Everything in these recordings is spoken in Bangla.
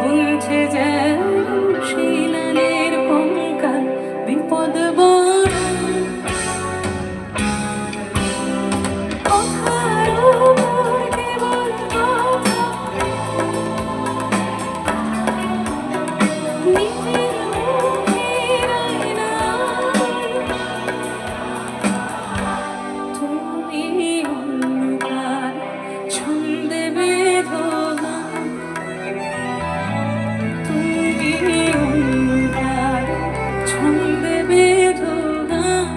গুনছে যেন শিলানের কঙ্কাল বিপদ বড় কথার উপর কেবল কথা নিজের মুখের আয়নায় তুমি অন্ধকার ছন্দে বেঁধো গান তুমি অন্ধকার ছন্দে বেঁধো গান।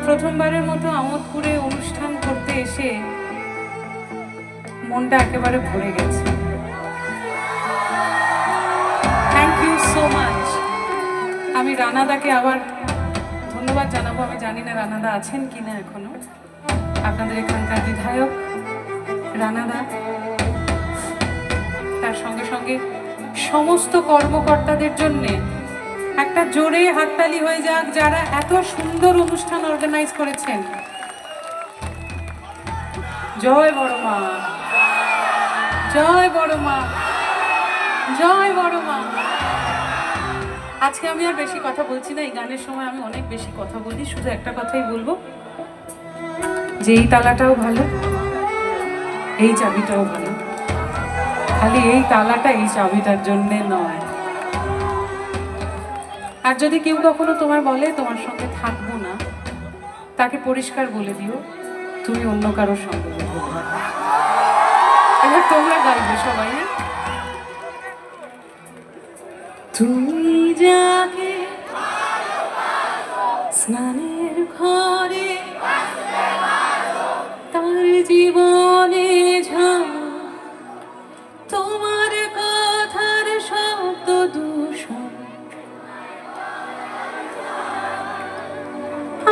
প্রথমবারের মতো আমোদপুরে অনুষ্ঠান করতে এসে মনটা একেবারে ভরে গেছে। Thank you so much. আমি রানাদাকে আবার ধন্যবাদ জানাবো। আমি জানি না রানাদা আছেন কিনা এখনো। আপনাদের এখানকার বিধায়ক রানাদা, তার সঙ্গে সঙ্গে সমস্ত কর্মকর্তাদের জন্যে একটা জোরে হাততালি হয়ে যাক, যারা এত সুন্দর অনুষ্ঠান অর্গানাইজ করেছেন। জয় বড় মা, জয় বড় মা, জয় বড় মা। আজকে আমি আর বেশি কথা বলছি না। এই গানের সময় আমি অনেক বেশি কথা বলি। শুধু একটা কথাই বলবো যে এই তালাটাও ভালো, এই চাবিটাও ভালো। খালি এই তালাটা এই চাবিটার জন্যে নয়। আর যদি কেউ কখনো তোমার বলে তোমার সঙ্গে থাকবো না, তাকে পরিষ্কার বলে দিও তুমি অন্য কারোর সঙ্গে থাকবে। এবার তোমরা গাইবে সবাই। তুমি যাকে স্নানের ঘরে তার জীবনে ঝাঁ তোমার কথার শব্দ দূষণ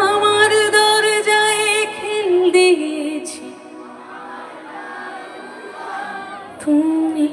আমার দরজায় খিল দিয়েছি। তুমি